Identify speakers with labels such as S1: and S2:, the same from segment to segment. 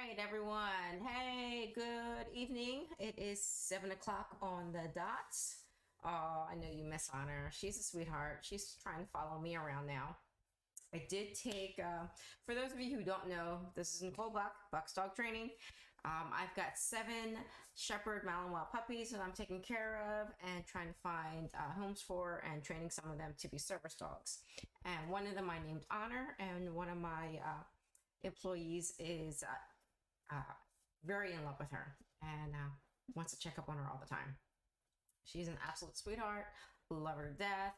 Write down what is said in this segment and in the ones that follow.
S1: right, everyone. Hey, good evening. It is 7 o'clock on the dot. Oh, I know you miss Honor. She's a sweetheart. She's trying to follow me around now. I did take, for those of you who don't know, this is Nicole Buck, Buck's Dog Training. I've got 7 Shepherd Malinois puppies that I'm taking care of and trying to find homes for and training some of them to be service dogs. And one of them I named Honor, and one of my employees is very in love with her and wants to check up on her all the time. She's an absolute sweetheart, love her to death.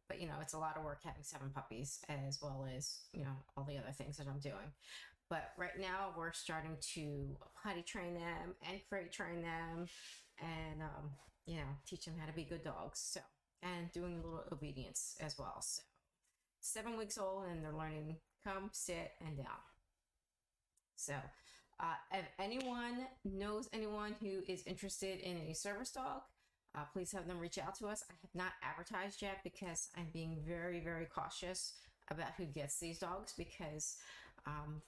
S1: But you know, it's a lot of work having 7 puppies as well as, you know, all the other things that I'm doing. But right now we're starting to potty train them and crate train them and, you know, teach them how to be good dogs. So, and doing a little obedience as well. So 7 weeks old and they're learning come, sit, and down. So if anyone knows anyone who is interested in a service dog, please have them reach out to us. I have not advertised yet because I'm being very, very cautious about who gets these dogs because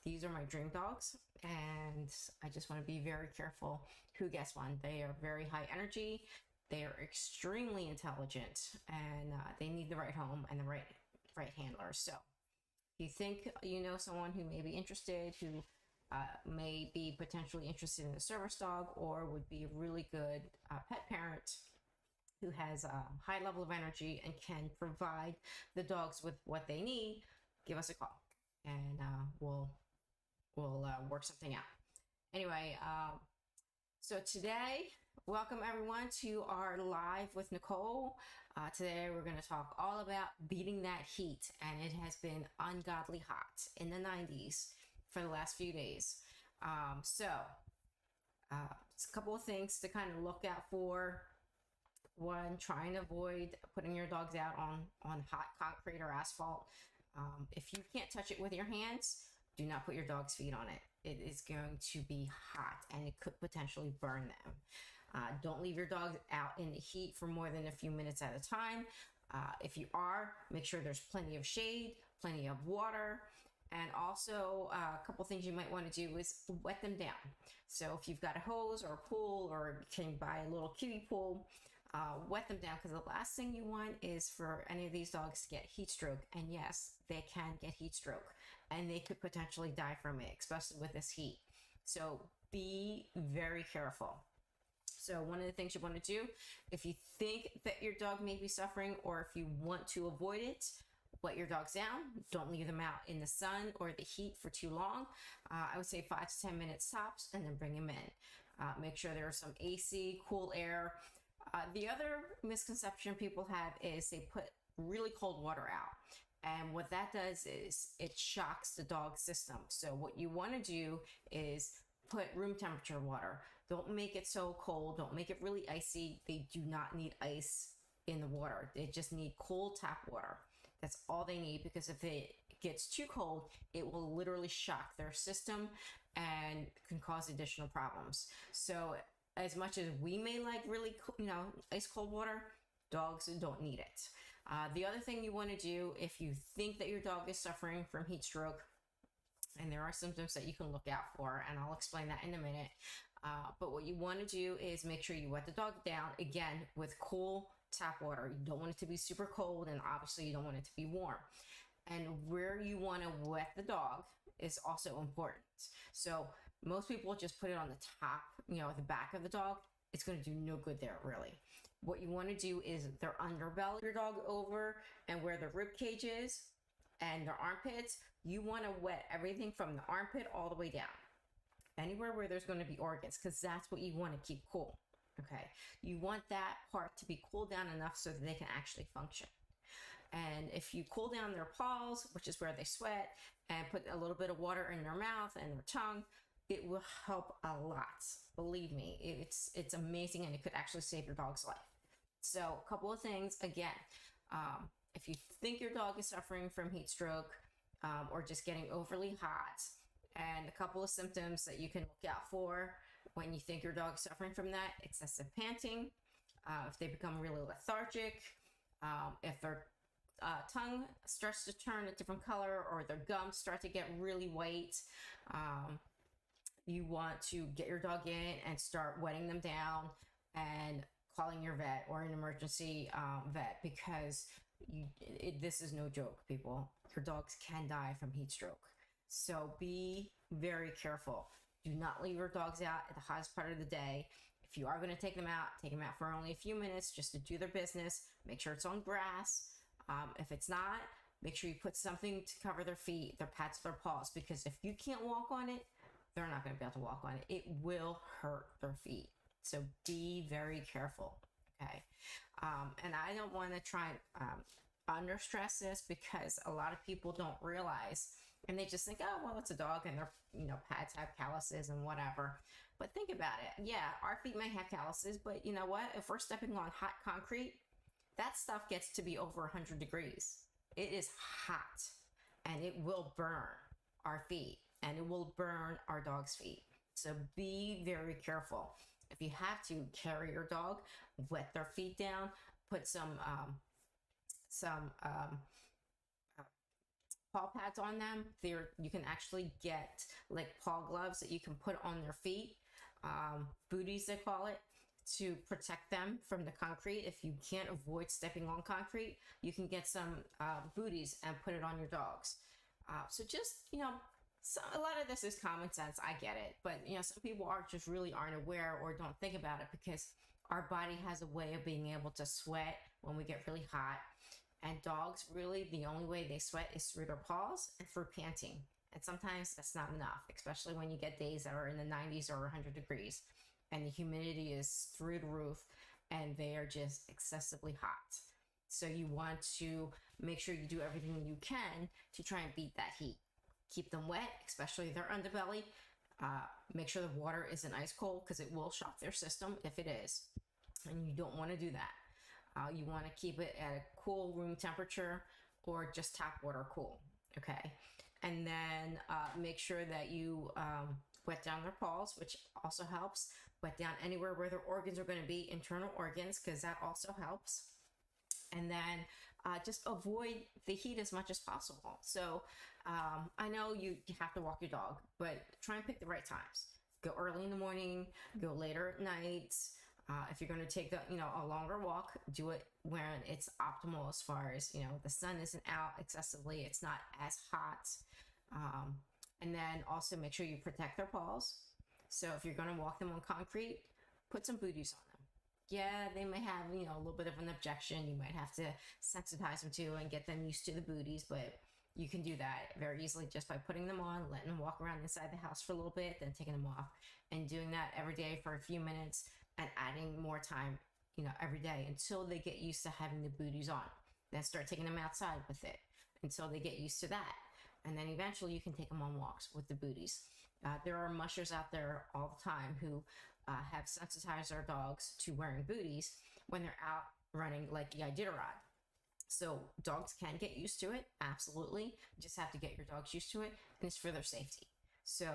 S1: these are my dream dogs and I just want to be very careful who gets one. They are very high energy. They are extremely intelligent and they need the right home and the right handler. So if you think you know someone who may be interested, who may be potentially interested in a service dog or would be a really good pet parent who has a high level of energy and can provide the dogs with what they need, give us a call and we'll work something out. Anyway, so today, welcome everyone to our live with Nicole. Today we're going to talk all about beating that heat, and it has been ungodly hot in the 90s for the last few days. It's a couple of things to kind of look out for. One, trying to avoid putting your dogs out on hot concrete or asphalt. If you can't touch it with your hands, do not put your dog's feet on it. It is going to be hot and it could potentially burn them. Don't leave your dogs out in the heat for more than a few minutes at a time. If you are, make sure there's plenty of shade, plenty of water. And also a couple things you might want to do is wet them down. So if you've got a hose or a pool or you can buy a little kiddie pool, wet them down, because the last thing you want is for any of these dogs to get heat stroke. And yes, they can get heat stroke and they could potentially die from it, especially with this heat. So be very careful. So one of the things you want to do, if you think that your dog may be suffering or if you want to avoid it, wet your dogs down. Don't leave them out in the sun or the heat for too long. I would say 5 to 10 minutes tops, and then bring them in. Make sure there's some AC, cool air. The other misconception people have is they put really cold water out. And what that does is it shocks the dog's system. So what you want to do is put room temperature water. Don't make it so cold. Don't make it really icy. They do not need ice in the water. They just need cold tap water. That's all they need, because if it gets too cold, it will literally shock their system and can cause additional problems. So as much as we may like really, ice cold water, dogs don't need it. The other thing you want to do if you think that your dog is suffering from heat stroke, and there are symptoms that you can look out for, and I'll explain that in a minute. But what you want to do is make sure you wet the dog down, again, with cool tap water. You don't want it to be super cold, and obviously you don't want it to be warm. And where you want to wet the dog is also important. So most people just put it on the top, the back of the dog. It's going to do no good there, really. What you want to do is their underbelly, your dog over, and where the rib cage is and their armpits. You want to wet everything from the armpit all the way down, anywhere where there's going to be organs, because that's what you want to keep cool. Okay, you want that part to be cooled down enough so that they can actually function. And if you cool down their paws, which is where they sweat, and put a little bit of water in their mouth and their tongue, it will help a lot. Believe me, it's amazing, and it could actually save your dog's life. So a couple of things, again, if you think your dog is suffering from heat stroke or just getting overly hot, and a couple of symptoms that you can look out for when you think your dog is suffering from that: excessive panting, if they become really lethargic, if their tongue starts to turn a different color or their gums start to get really white, you want to get your dog in and start wetting them down and calling your vet or an emergency vet, because this is no joke, people. Your dogs can die from heat stroke. So be very careful. Do not leave your dogs out at the hottest part of the day. If you are going to take them out for only a few minutes just to do their business. Make sure it's on grass. If it's not, make sure you put something to cover their feet, their pads, their paws, because if you can't walk on it, they're not going to be able to walk on it. It will hurt their feet. So be very careful, okay? And I don't want to try and under stress this, because a lot of people don't realize, and they just think, oh, well, it's a dog and their pads have calluses and whatever. But think about it. Yeah, our feet may have calluses, but you know what? If we're stepping on hot concrete, that stuff gets to be over 100 degrees. It is hot, and it will burn our feet, and it will burn our dog's feet. So be very careful. If you have to, carry your dog, wet their feet down, put some paw pads on them. You can actually get like paw gloves that you can put on their feet, booties they call it, to protect them from the concrete. If you can't avoid stepping on concrete, you can get some booties and put it on your dogs. So just, a lot of this is common sense. I get it. But, some people aren't aware or don't think about it, because our body has a way of being able to sweat when we get really hot. And dogs, really, the only way they sweat is through their paws and through panting. And sometimes that's not enough, especially when you get days that are in the 90s or 100 degrees. And the humidity is through the roof, and they are just excessively hot. So you want to make sure you do everything you can to try and beat that heat. Keep them wet, especially their underbelly. Make sure the water isn't ice cold, because it will shock their system if it is. And you don't want to do that. You want to keep it at a cool room temperature, or just tap water cool, okay? And then make sure that you wet down their paws, which also helps. Wet down anywhere where their organs are going to be, internal organs, because that also helps. And then just avoid the heat as much as possible. So I know you have to walk your dog, but try and pick the right times. Go early in the morning, go later at night. If you're going to take a longer walk, do it when it's optimal, as far as, the sun isn't out excessively, it's not as hot. And then also make sure you protect their paws. So if you're going to walk them on concrete, put some booties on them. Yeah, they may have, a little bit of an objection. You might have to sensitize them to and get them used to the booties, but you can do that very easily just by putting them on, letting them walk around inside the house for a little bit, then taking them off, and doing that every day for a few minutes, and adding more time, every day, until they get used to having the booties on. Then start taking them outside with it until they get used to that. And then eventually you can take them on walks with the booties. There are mushers out there all the time who have sensitized their dogs to wearing booties when they're out running, like the Iditarod. So dogs can get used to it, absolutely. You just have to get your dogs used to it, and it's for their safety. So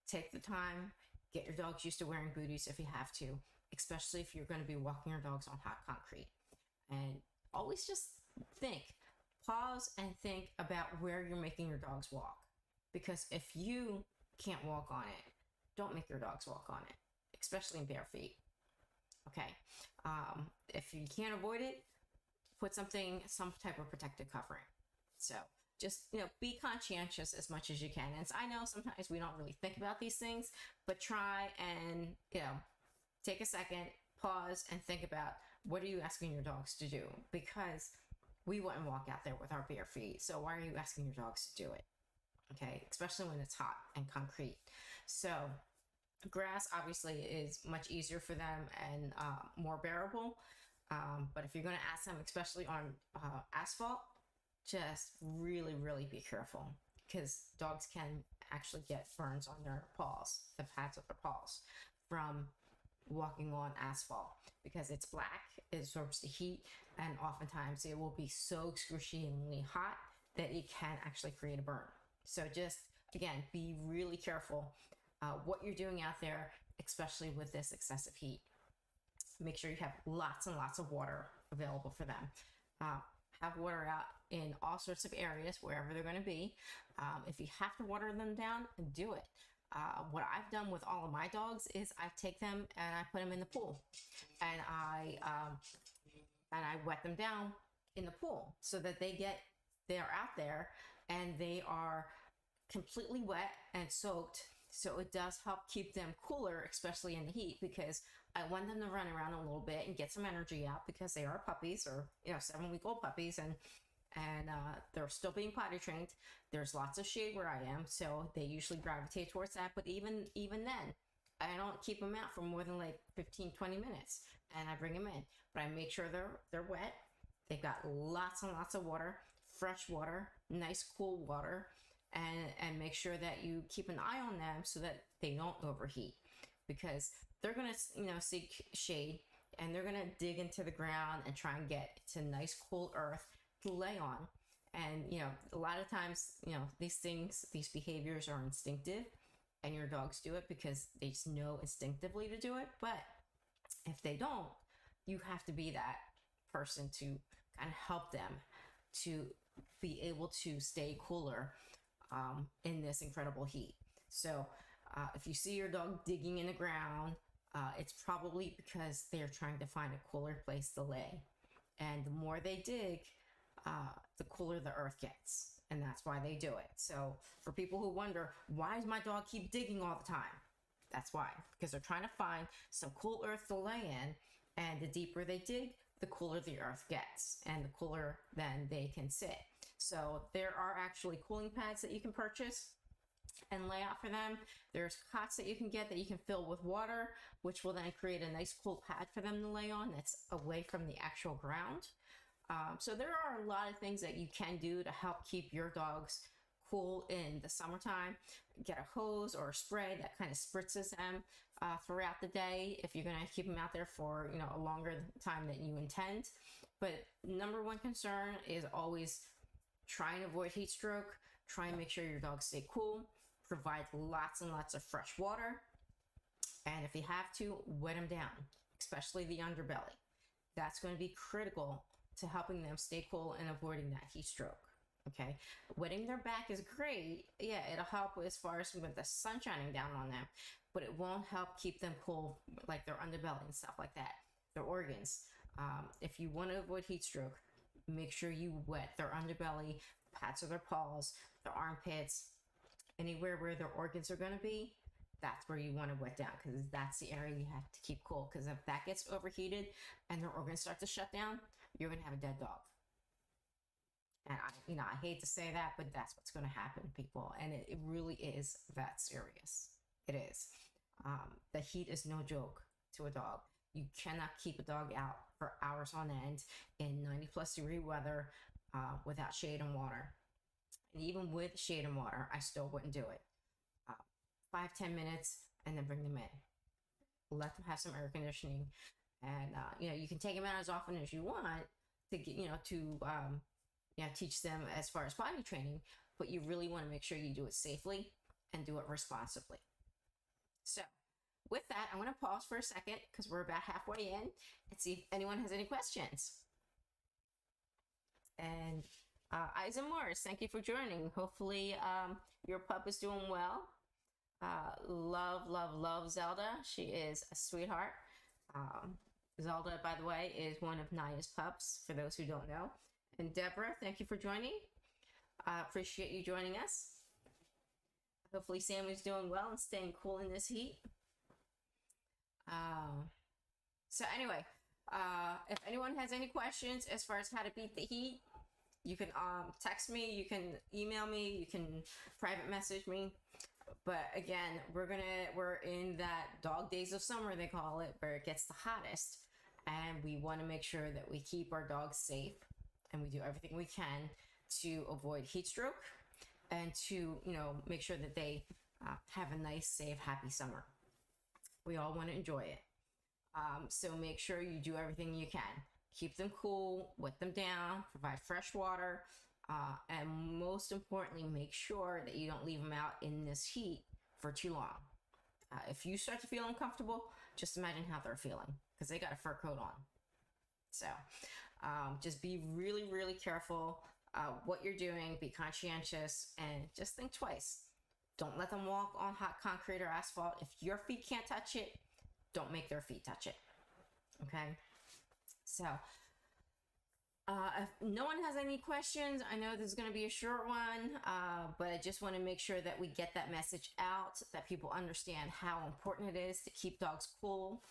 S1: take the time, get your dogs used to wearing booties if you have to, especially if you're going to be walking your dogs on hot concrete. And always just pause and think about where you're making your dogs walk. Because if you can't walk on it, don't make your dogs walk on it, especially in bare feet. Okay. If you can't avoid it, put some type of protective covering. So just, be conscientious as much as you can. And I know sometimes we don't really think about these things, but try and, take a second, pause, and think about, what are you asking your dogs to do? Because we wouldn't walk out there with our bare feet. So why are you asking your dogs to do it? Okay, especially when it's hot and concrete. So grass obviously is much easier for them and more bearable. But if you're going to ask them, especially on asphalt, just really, really be careful, because dogs can actually get burns on their paws, the pads of their paws, from walking on asphalt, because it's black, it absorbs the heat, and oftentimes it will be so excruciatingly hot that it can actually create a burn. So just, again, be really careful what you're doing out there, especially with this excessive heat. Make sure you have lots and lots of water available for them. Have water out in all sorts of areas, wherever they're going to be. If you have to water them down, do it. what I've done with all of my dogs is I take them and I put them in the pool, and I wet them down in the pool so that they're out there and they are completely wet and soaked. So it does help keep them cooler, especially in the heat, because I want them to run around a little bit and get some energy out, because they are puppies, or 7-week-old puppies, and they're still being potty trained. There's lots of shade where I am, so they usually gravitate towards that. But even then, I don't keep them out for more than like 15-20 minutes, and I bring them in. But I make sure they're wet. They've got lots and lots of water, fresh water, nice cool water, and make sure that you keep an eye on them so that they don't overheat, because they're gonna seek shade, and they're gonna dig into the ground and try and get to nice cool earth to lay on. And a lot of times, these behaviors are instinctive, and your dogs do it because they just know instinctively to do it. But if they don't, you have to be that person to kind of help them to be able to stay cooler in this incredible heat. So if you see your dog digging in the ground, it's probably because they're trying to find a cooler place to lay. And the more they dig, the cooler the earth gets. And that's why they do it. So for people who wonder, why does my dog keep digging all the time? That's why, because they're trying to find some cool earth to lay in. And the deeper they dig, the cooler the earth gets, and the cooler then they can sit. So there are actually cooling pads that you can purchase and lay out for them. There's cots that you can get that you can fill with water, which will then create a nice cool pad for them to lay on that's away from the actual ground. So there are a lot of things that you can do to help keep your dogs cool in the summertime. Get a hose or a spray that kind of spritzes them throughout the day if you're going to keep them out there for a longer time than you intend. But number one concern is always try and avoid heat stroke. Try and make sure your dogs stay cool. Provide lots and lots of fresh water. And if you have to, wet them down, especially the underbelly. That's going to be critical to helping them stay cool and avoiding that heat stroke. Okay, wetting their back is great. Yeah, it'll help as far as with the sun shining down on them, but it won't help keep them cool, like their underbelly and stuff like that, their organs. If you want to avoid heat stroke, make sure you wet their underbelly, pads of their paws, their armpits, anywhere where their organs are going to be. That's where you want to wet down, because that's the area you have to keep cool. Because if that gets overheated and their organs start to shut down, you're going to have a dead dog. And I hate to say that, but that's what's going to happen, people. And it really is that serious. It is. The heat is no joke to a dog. You cannot keep a dog out for hours on end in 90-plus-degree weather without shade and water. And even with shade and water, I still wouldn't do it. 5-10 minutes, and then bring them in. Let them have some air conditioning, and you can take them out as often as you want to get teach them as far as potty training, but you really want to make sure you do it safely and do it responsibly. So with that, I'm going to pause for a second because we're about halfway in and see if anyone has any questions. And Isa Morris, thank you for joining. Hopefully your pup is doing well. Love Zelda. She is a sweetheart. Zelda, by the way, is one of Naya's pups, for those who don't know. And Deborah, thank you for joining. Appreciate you joining us. Hopefully Sammy's doing well and staying cool in this heat. So anyway, if anyone has any questions as far as how to beat the heat, you can text me, you can email me, you can private message me. But again, we're in that dog days of summer, they call it, where it gets the hottest, and we want to make sure that we keep our dogs safe, and we do everything we can to avoid heat stroke and to make sure that they have a nice, safe, happy summer. We all want to enjoy it. So make sure you do everything you can. Keep them cool, wet them down, provide fresh water, and most importantly, make sure that you don't leave them out in this heat for too long. If you start to feel uncomfortable, just imagine how they're feeling, because they got a fur coat on. So just be really, really careful what you're doing, be conscientious, and just think twice. Don't let them walk on hot concrete or asphalt. If your feet can't touch it, don't make their feet touch it. Okay? So, if no one has any questions, I know this is going to be a short one, but I just want to make sure that we get that message out, that people understand how important it is to keep dogs cool,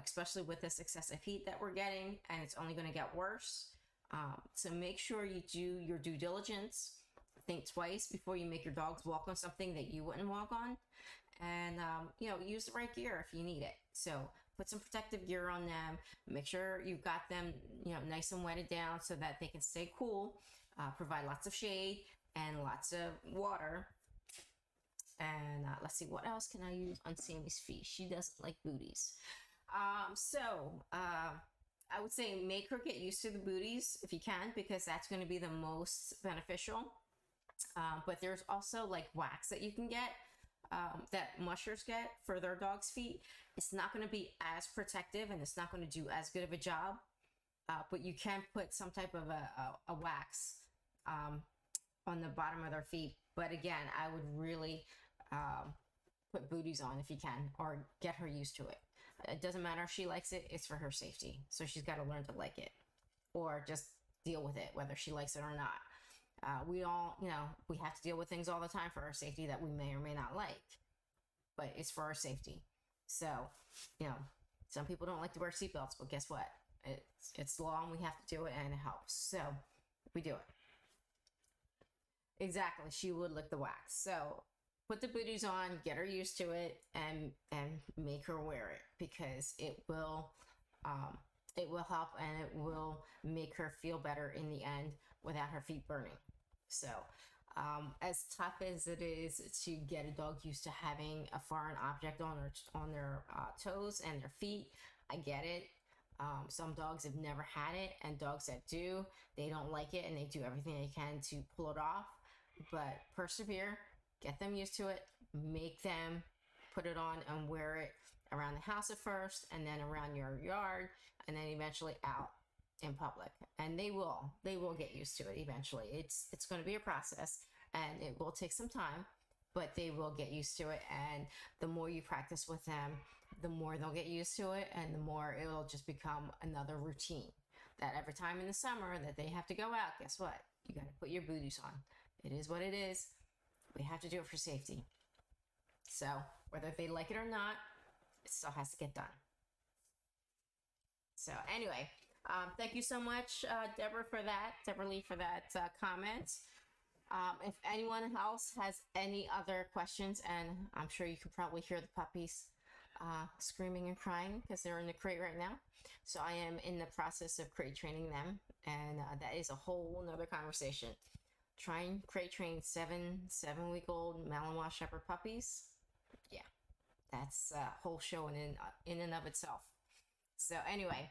S1: especially with this excessive heat that we're getting, and it's only going to get worse. So make sure you do your due diligence. Think twice before you make your dogs walk on something that you wouldn't walk on, and use the right gear if you need it. So put some protective gear on them. Make sure you've got them nice and wetted down so that they can stay cool. Provide lots of shade and lots of water. And let's see, what else can I use on Sammy's feet? She doesn't like booties. I would say make her get used to the booties if you can, because that's going to be the most beneficial. But there's also like wax that you can get, that mushers get for their dog's feet. It's not going to be as protective and it's not going to do as good of a job, but you can put some type of a wax on the bottom of their feet. But again, I would really put booties on if you can, or get her used to it. It doesn't matter if she likes it, it's for her safety. So she's got to learn to like it, or just deal with it, whether she likes it or not. We all, we have to deal with things all the time for our safety that we may or may not like, but it's for our safety. So, some people don't like to wear seatbelts, but guess what? It's law and we have to do it, and it helps. So we do it. Exactly. She would lick the wax. So put the booties on, get her used to it, and make her wear it, because it will help, and it will make her feel better in the end without her feet burning. So, as tough as it is to get a dog used to having a foreign object on their toes and their feet, I get it. Some dogs have never had it, and dogs that do, they don't like it, and they do everything they can to pull it off. But persevere, get them used to it, make them put it on and wear it around the house at first, and then around your yard, and then eventually out in public. And they will get used to it eventually. It's going to be a process, and it will take some time, but they will get used to it. And the more you practice with them, the more they'll get used to it, and the more it'll just become another routine, that every time in the summer that they have to go out, guess what? You got to put your booties on. It is what it is. We have to do it for safety. So whether they like it or not, it still has to get done. So anyway, thank you so much, Deborah Lee, for that comment. If anyone else has any other questions, and I'm sure you can probably hear the puppies screaming and crying because they're in the crate right now. So I am in the process of crate training them, and that is a whole nother conversation. Trying crate train 7-week-old Malinois Shepherd puppies. Yeah, that's a whole show in and of itself. So anyway,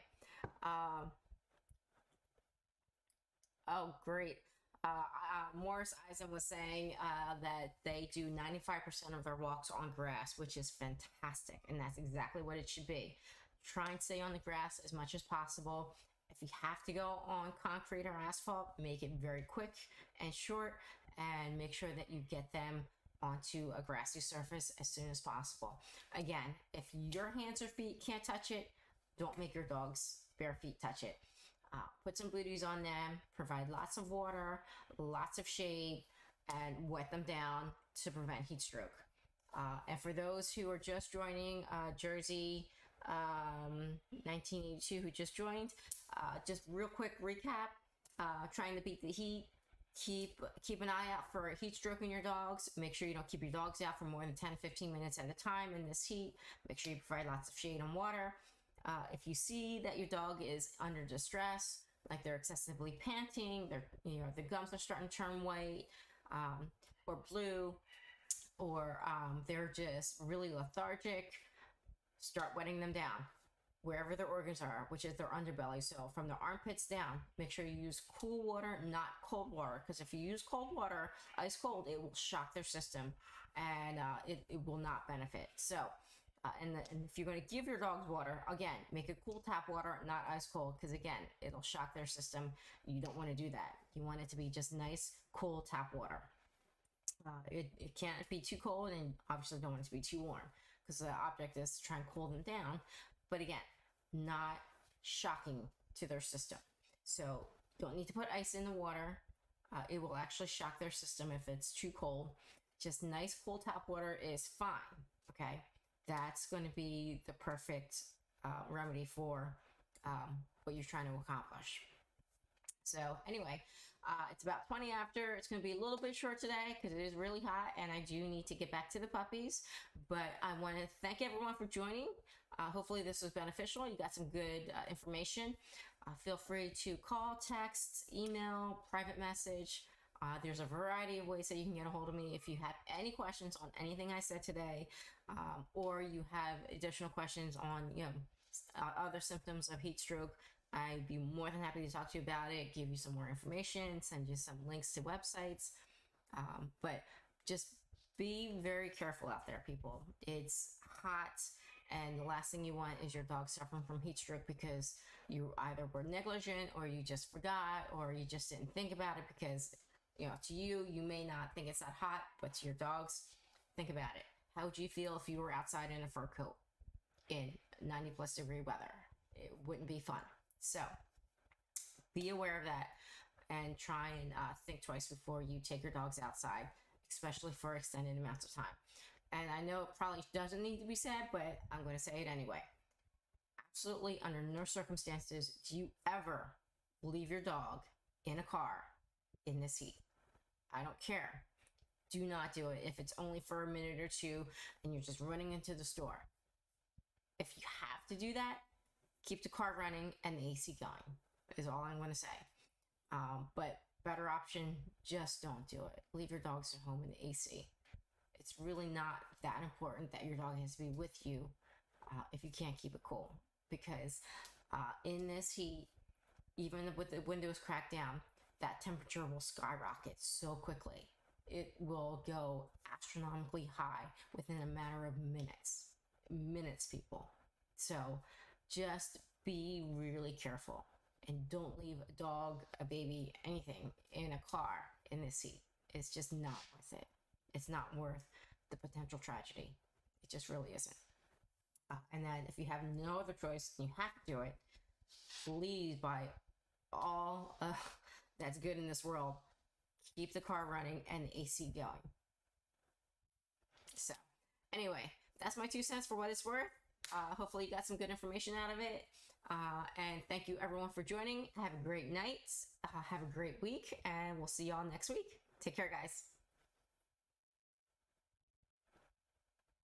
S1: oh great. Morris Eisen was saying that they do 95% of their walks on grass, which is fantastic, and that's exactly what it should be. Try and stay on the grass as much as possible. If you have to go on concrete or asphalt, make it very quick and short, and make sure that you get them onto a grassy surface as soon as possible. Again, if your hands or feet can't touch it, don't make your dog's bare feet touch it. Put some booties on them, provide lots of water, lots of shade, and wet them down to prevent heat stroke. And for those who are just joining, Jersey 1982 who just joined, just real quick recap, trying to beat the heat. Keep an eye out for heat stroke in your dogs. Make sure you don't keep your dogs out for more than 10 to 15 minutes at a time in this heat. Make sure you provide lots of shade and water. If you see that your dog is under distress, like they're excessively panting, the gums are starting to turn white or blue, or they're just really lethargic, start wetting them down wherever their organs are, which is their underbelly. So from the armpits down, make sure you use cool water, not cold water, because if you use cold water, ice cold, it will shock their system, and it will not benefit. So and if you're going to give your dogs water, again, make it cool tap water, not ice cold, because again, it'll shock their system. You don't want to do that. You want it to be just nice, cool tap water. It can't be too cold, and obviously don't want it to be too warm, because the object is to try and cool them down. But again, not shocking to their system. So don't need to put ice in the water. It will actually shock their system if it's too cold. Just nice cool tap water is fine. Okay, that's going to be the perfect remedy for what you're trying to accomplish. So anyway, it's about 20 after. It's going to be a little bit short today because it is really hot and I do need to get back to the puppies. But I want to thank everyone for joining. Hopefully this was beneficial. You got some good information. Feel free to call, text, email, private message. There's a variety of ways that you can get a hold of me if you have any questions on anything I said today, or you have additional questions on other symptoms of heat stroke. I'd be more than happy to talk to you about it, give you some more information, send you some links to websites. But just be very careful out there, people. It's hot, and the last thing you want is your dog suffering from heat stroke because you either were negligent or you just forgot or you just didn't think about it because, to you, you may not think it's that hot, but to your dogs, think about it. How would you feel if you were outside in a fur coat in 90 plus degree weather? It wouldn't be fun. So be aware of that and try and think twice before you take your dogs outside, especially for extended amounts of time. And I know it probably doesn't need to be said, but I'm going to say it anyway. Absolutely, under no circumstances do you ever leave your dog in a car in this heat. I don't care. Do not do it if it's only for a minute or two and you're just running into the store. If you have to do that, keep the car running and the AC going is all I'm going to say. But better option, just don't do it. Leave your dogs at home in the AC. It's really not that important that your dog has to be with you if you can't keep it cool. Because in this heat, even with the windows cracked down, that temperature will skyrocket so quickly. It will go astronomically high within a matter of minutes. Minutes, people. So just be really careful and don't leave a dog, a baby, anything in a car in this heat. It's just not worth it. It's not worth the potential tragedy. It just really isn't. And then if you have no other choice and you have to do it, please, by all that's good in this world, keep the car running and the AC going. So anyway, that's my 2 cents for what it's worth. Hopefully you got some good information out of it. And thank you everyone for joining. Have a great night. Have a great week, and we'll see y'all next week. Take care, guys.